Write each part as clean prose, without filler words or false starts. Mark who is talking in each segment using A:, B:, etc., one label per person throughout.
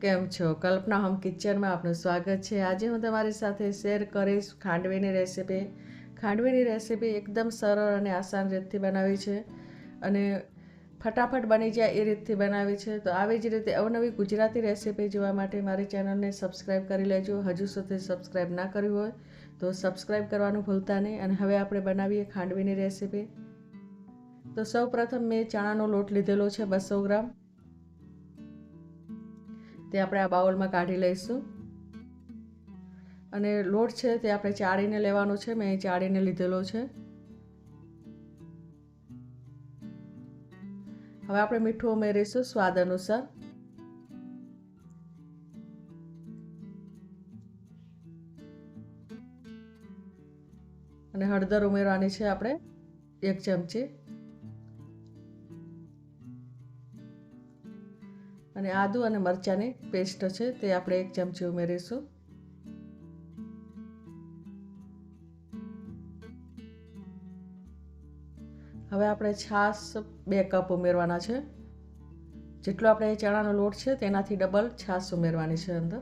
A: કેમ છો? કલ્પના હોમ કિચનમાં આપનું સ્વાગત છે. આજે હું તમારી સાથે શેર કરીશ ખાંડવીની રેસીપી. ખાંડવીની રેસીપી એકદમ સરળ અને આસાન રીતથી બનાવી છે અને ફટાફટ બની જાય એ રીતથી બનાવી છે. તો આવી જ રીતે અવનવી ગુજરાતી રેસીપી જોવા માટે મારી ચેનલને સબસ્ક્રાઈબ કરી લેજો. હજુ સુધી સબસ્ક્રાઈબ ના કર્યું હોય તો સબસ્ક્રાઈબ કરવાનું ભૂલતા નહીં. અને હવે આપણે બનાવીએ ખાંડવીની રેસીપી. તો સૌ પ્રથમ મેં ચણાનો લોટ લીધેલો છે 200 ગ્રામ. તે આપણે આ બાઉલમાં કાઢી લઈશું. અને લોટ છે તે આપણે ચાળીને લેવાનો છે. મેં ચાળીને લીધેલો છે. હવે આપણે મીઠું ઉમેરીશું સ્વાદ અનુસાર. અને હળદર ઉમેરવાની છે આપણે 1 ચમચી. અને આદુ અને મરચાંની પેસ્ટ છે તે આપણે 1 ચમચી ઉમેરીશું. હવે આપણે છાશ 2 કપ ઉમેરવાના છે. જેટલો આપણે ચણાનો લોટ છે તેનાથી ડબલ છાશ ઉમેરવાની છે અંદર.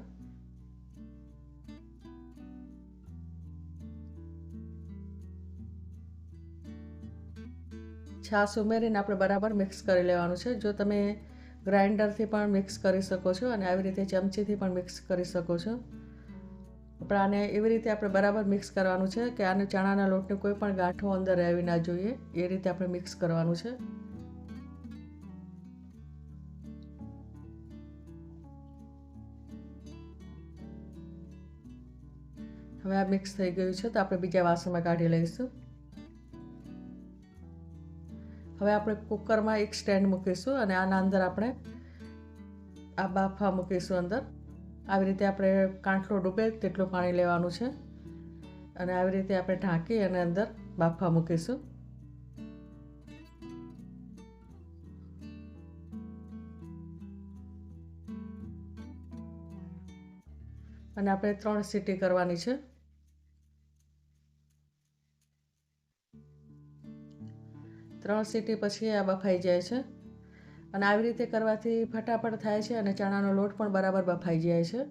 A: છાશ ઉમેરીને આપણે બરાબર મિક્સ કરી લેવાનું છે. જો તમે ગ્રાઇન્ડરથી પણ મિક્સ કરી શકો છો અને આવી રીતે ચમચીથી પણ મિક્સ કરી શકો છો. પણ આને એવી રીતે આપણે બરાબર મિક્સ કરવાનું છે કે આને ચણાના લોટની કોઈ પણ ગાંઠો અંદર રહેવી ના જોઈએ. એ રીતે આપણે મિક્સ કરવાનું છે. હવે આ મિક્સ થઈ ગયું છે તો આપણે બીજા વાસણમાં કાઢી લઈશું. હવે આપણે કુકરમાં એક સ્ટેન્ડ મૂકીશું અને આના અંદર આપણે આ બાફા મૂકીશું અંદર. આવી રીતે આપણે કાંઠલો ડૂબે તેટલું પાણી લેવાનું છે અને આવી રીતે આપણે ઢાંકી અને અંદર બાફા મૂકીશું. અને આપણે 3 સીટી કરવાની છે. 3 સીટી પછી આ બફાઈ જાય છે. અને આવી રીતે કરવાથી ફટાફટ થાય છે અને ચણાનો લોટ પણ બરાબર બફાઈ જાય છે.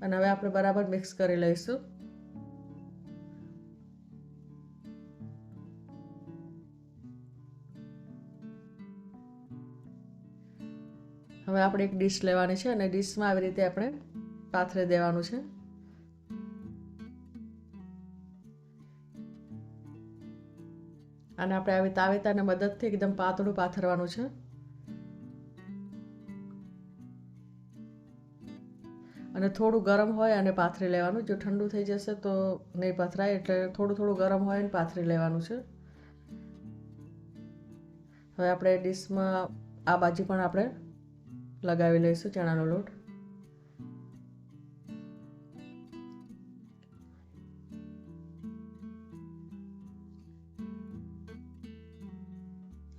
A: અને હવે આપણે બરાબર મિક્સ કરી લઈશું. હવે આપણે એક ડીશ લેવાની છે અને ડીશમાં આવી રીતે આપણે પાથરી દેવાનું છે. અને આપણે આવી તાવેતાની મદદથી એકદમ પાતળું પાથરવાનું છે. અને થોડું ગરમ હોય અને પાથરી લેવાનું. જો ઠંડુ થઈ જશે તો નહીં પાથરાય, એટલે થોડું ગરમ હોય અને પાથરી લેવાનું છે. હવે આપણે ડીશમાં આ બાજુ પણ આપણે લગાવી લઈશું ચણાનો લોટ.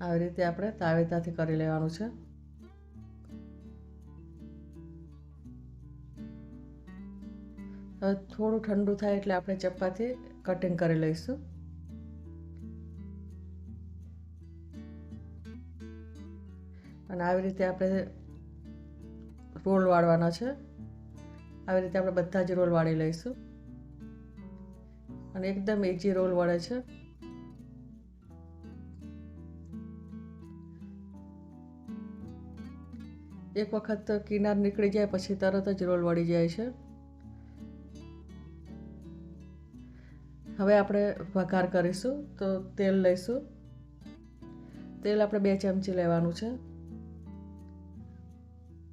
A: આવી રીતે આપણે તાવેતાથી કરી લેવાનું છે. હવે થોડું ઠંડુ થાય એટલે આપણે ચપ્પાથી કટિંગ કરી લઈશું. અને આવી રીતે આપણે રોલ વાળવાના છે. આવી રીતે આપણે બધા જ રોલ વાળી લઈશું. અને એકદમ ઇઝી રોલ વળે છે. એક વખત કિનાર નીકળી જાય પછી તરત જ રોલ વળી જાય છે. હવે આપણે વઘાર કરીશું. તો તેલ લઈશું. તેલ આપણે 2 ચમચી લેવાનું છે.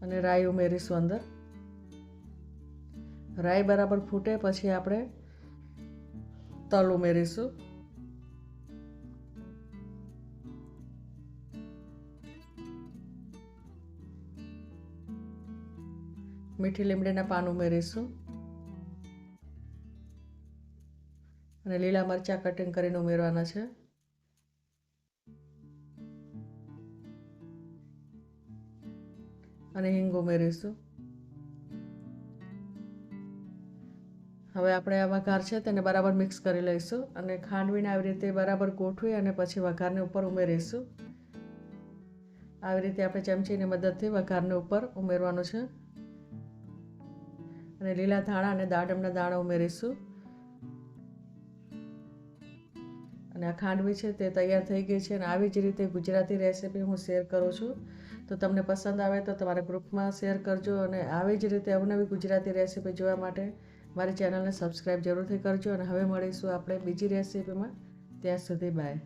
A: અને રાઈ ઉમેરીશું અંદર. રાઈ બરાબર ફૂટે પછી આપણે તલ ઉમેરીશું. મીઠી લીમડીના પાન ઉમેરીશું. અને લીલા મરચાં કટિંગ કરીને ઉમેરવાના છે. અને હિંગ ઉમેરીશું. હવે આપણે આ વઘાર છે તેને બરાબર મિક્સ કરી લઈશું અને ખાંડવીને આવી રીતે બરાબર ગોઠવી અને પછી વઘારને ઉપર ઉમેરીશું. આવી રીતે આપણે ચમચીની મદદથી વઘારને ઉપર ઉમેરવાનું છે અને લીલા ધાણા અને દાડમના દાણા ઉમેરીશું. અને આ ખાંડવી છે તે તૈયાર થઈ ગઈ છે અને આવી જ રીતે ગુજરાતી રેસીપી હું શેર કરું છું. તો તમને પસંદ આવે તો તમારા ગ્રુપમાં શેર કરજો અને આવી જ રીતે અવનવી ગુજરાતી રેસીપી જોવા માટે મારી ચેનલને સબસ્ક્રાઈબ જરૂરથી કરજો. અને હવે મળીશું આપણે બીજી રેસીપીમાં. ત્યાં સુધી બાય.